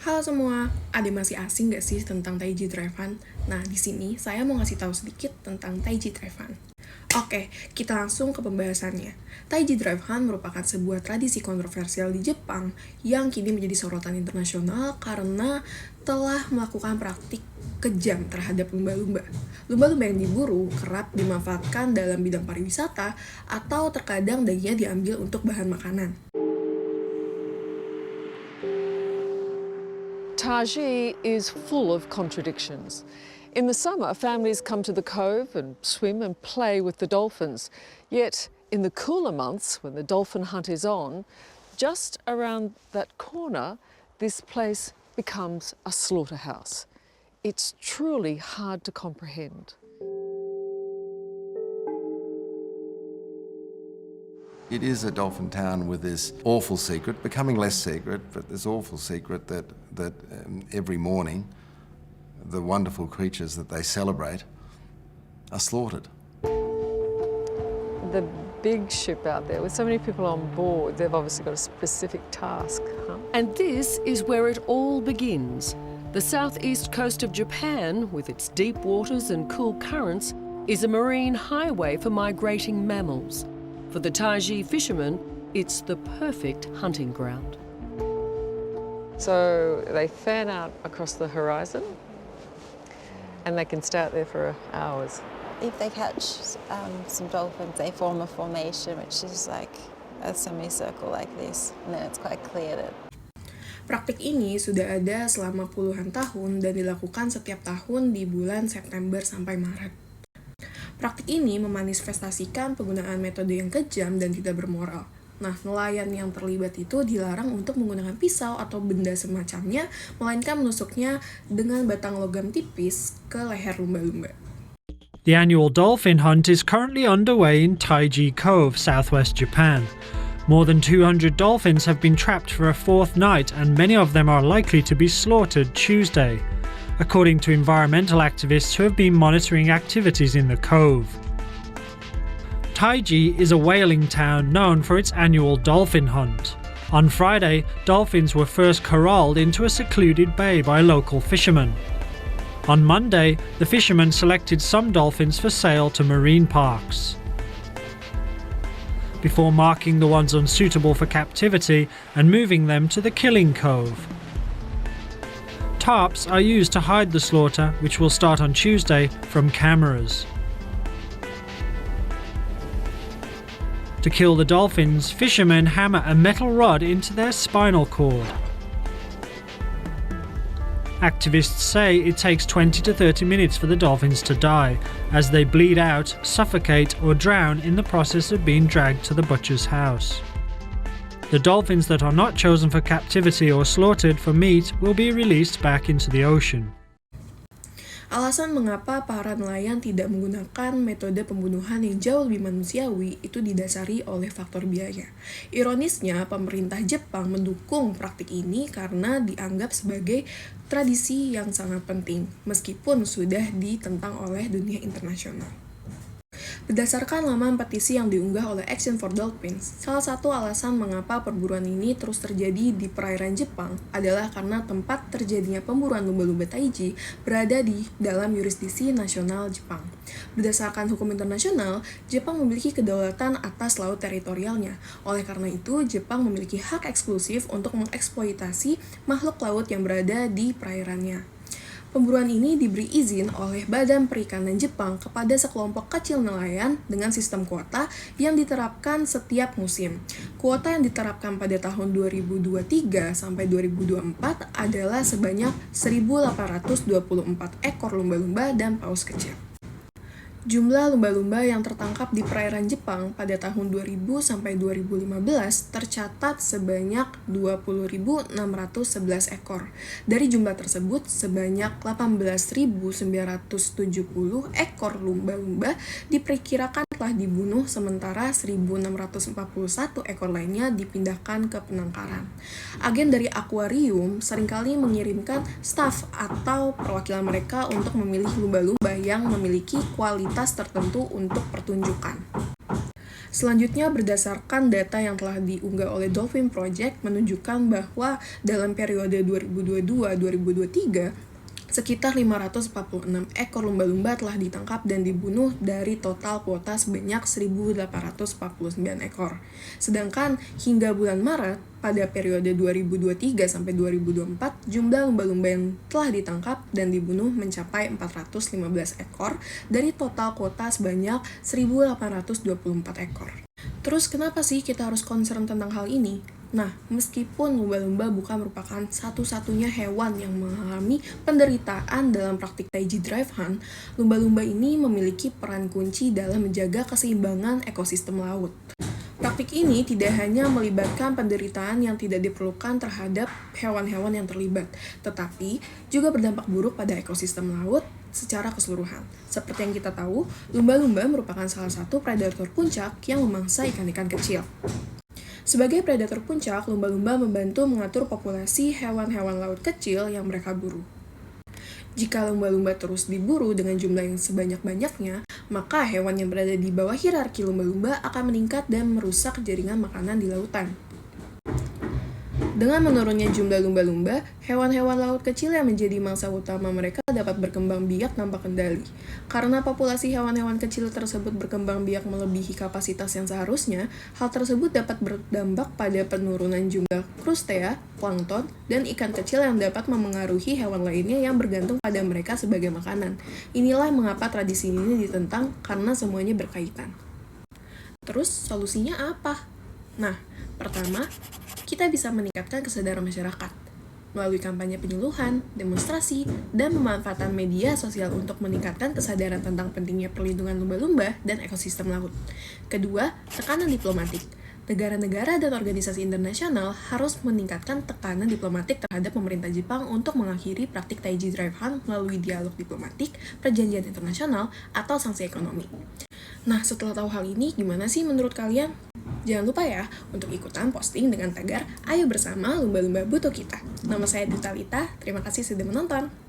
Halo semua, ada masih asing nggak sih tentang Taiji Drive-In? Nah, di sini saya mau ngasih tahu sedikit tentang Taiji Drive-In. Oke, kita langsung ke pembahasannya. Taiji Drive-In merupakan sebuah tradisi kontroversial di Jepang yang kini menjadi sorotan internasional karena telah melakukan praktik kejam terhadap lumba-lumba. Lumba-lumba yang diburu kerap dimanfaatkan dalam bidang pariwisata atau terkadang dagingnya diambil untuk bahan makanan. Taiji is full of contradictions. In the summer, families come to the cove and swim and play with the dolphins. Yet, in the cooler months, when the dolphin hunt is on, just around that corner, this place becomes a slaughterhouse. It's truly hard to comprehend. It is a dolphin town with this awful secret, becoming less secret, but this awful secret that every morning the wonderful creatures that they celebrate are slaughtered. The big ship out there, with so many people on board, they've obviously got a specific task. And this is where it all begins. The southeast coast of Japan, with its deep waters and cool currents, is a marine highway for migrating mammals. For the Taiji fishermen, it's the perfect hunting ground. So they fan out across the horizon and they can stay out there for hours. If they catch some dolphins, they form a formation which is like a semicircle like this, and then it's quite clear that Praktik ini sudah ada selama puluhan tahun dan dilakukan setiap tahun di bulan September sampai Maret. Praktik ini memanifestasikan penggunaan metode yang kejam dan tidak bermoral. Nah, nelayan yang terlibat itu dilarang untuk menggunakan pisau atau benda semacamnya, melainkan menusuknya dengan batang logam tipis ke leher lumba-lumba. The annual dolphin hunt is currently underway in Taiji Cove, southwest Japan. More than 200 dolphins have been trapped for a fourth night, and many of them are likely to be slaughtered Tuesday, according to environmental activists who have been monitoring activities in the cove. Taiji is a whaling town known for its annual dolphin hunt. On Friday, dolphins were first corralled into a secluded bay by local fishermen. On Monday, the fishermen selected some dolphins for sale to marine parks, before marking the ones unsuitable for captivity and moving them to the killing cove. Tarps are used to hide the slaughter, which will start on Tuesday, from cameras. To kill the dolphins, fishermen hammer a metal rod into their spinal cord. Activists say it takes 20 to 30 minutes for the dolphins to die, as they bleed out, suffocate, or drown in the process of being dragged to the butcher's house. The dolphins that are not chosen for captivity or slaughtered for meat will be released back into the ocean. Alasan mengapa para nelayan tidak menggunakan metode pembunuhan yang jauh lebih manusiawi itu didasari oleh faktor biaya. Ironisnya, pemerintah Jepang mendukung praktik ini karena dianggap sebagai tradisi yang sangat penting, meskipun sudah ditentang oleh dunia internasional. Berdasarkan laman petisi yang diunggah oleh Action for Dolphins, salah satu alasan mengapa perburuan ini terus terjadi di perairan Jepang adalah karena tempat terjadinya pemburuan lumba-lumba Taiji berada di dalam yurisdiksi nasional Jepang. Berdasarkan hukum internasional, Jepang memiliki kedaulatan atas laut teritorialnya. Oleh karena itu, Jepang memiliki hak eksklusif untuk mengeksploitasi makhluk laut yang berada di perairannya. Pemburuan ini diberi izin oleh Badan Perikanan Jepang kepada sekelompok kecil nelayan dengan sistem kuota yang diterapkan setiap musim. Kuota yang diterapkan pada tahun 2023 sampai 2024 adalah sebanyak 1.824 ekor lumba-lumba dan paus kecil. Jumlah lumba-lumba yang tertangkap di perairan Jepang pada tahun 2000 sampai 2015 tercatat sebanyak 20.611 ekor. Dari jumlah tersebut, sebanyak 18.970 ekor lumba-lumba diperkirakan telah dibunuh, sementara 1.641 ekor lainnya dipindahkan ke penangkaran. Agen dari akuarium seringkali mengirimkan staf atau perwakilan mereka untuk memilih lumba-lumba yang memiliki kualitas tertentu untuk pertunjukan. Selanjutnya, berdasarkan data yang telah diunggah oleh Dolphin Project menunjukkan bahwa dalam periode 2022-2023, sekitar 546 ekor lumba-lumba telah ditangkap dan dibunuh dari total kuota sebanyak 1.849 ekor. Sedangkan hingga bulan Maret, pada periode 2023 sampai 2024, jumlah lumba-lumba yang telah ditangkap dan dibunuh mencapai 415 ekor dari total kuota sebanyak 1.824 ekor. Terus kenapa sih kita harus concern tentang hal ini? Nah, meskipun lumba-lumba bukan merupakan satu-satunya hewan yang mengalami penderitaan dalam praktik Taiji Drive Hunt, lumba-lumba ini memiliki peran kunci dalam menjaga keseimbangan ekosistem laut. Praktik ini tidak hanya melibatkan penderitaan yang tidak diperlukan terhadap hewan-hewan yang terlibat, tetapi juga berdampak buruk pada ekosistem laut secara keseluruhan. Seperti yang kita tahu, lumba-lumba merupakan salah satu predator puncak yang memangsa ikan-ikan kecil. Sebagai predator puncak, lumba-lumba membantu mengatur populasi hewan-hewan laut kecil yang mereka buru. Jika lumba-lumba terus diburu dengan jumlah yang sebanyak-banyaknya, maka hewan yang berada di bawah hierarki lumba-lumba akan meningkat dan merusak jaringan makanan di lautan. Dengan menurunnya jumlah lumba-lumba, hewan-hewan laut kecil yang menjadi mangsa utama mereka dapat berkembang biak tanpa kendali. Karena populasi hewan-hewan kecil tersebut berkembang biak melebihi kapasitas yang seharusnya, hal tersebut dapat berdampak pada penurunan jumlah krustea, plankton, dan ikan kecil yang dapat memengaruhi hewan lainnya yang bergantung pada mereka sebagai makanan. Inilah mengapa tradisi ini ditentang, karena semuanya berkaitan. Terus, solusinya apa? Nah, pertama, kita bisa meningkatkan kesadaran masyarakat melalui kampanye penyuluhan, demonstrasi, dan pemanfaatan media sosial untuk meningkatkan kesadaran tentang pentingnya perlindungan lumba-lumba dan ekosistem laut. Kedua, tekanan diplomatik. Negara-negara dan organisasi internasional harus meningkatkan tekanan diplomatik terhadap pemerintah Jepang untuk mengakhiri praktik Taiji Drive Hunt melalui dialog diplomatik, perjanjian internasional, atau sanksi ekonomi. Nah, setelah tahu hal ini, gimana sih menurut kalian? Jangan lupa ya untuk ikutan posting dengan tagar Ayo Bersama Lumba-Lumba Butuh Kita. Nama saya Dita Lita, terima kasih sudah menonton.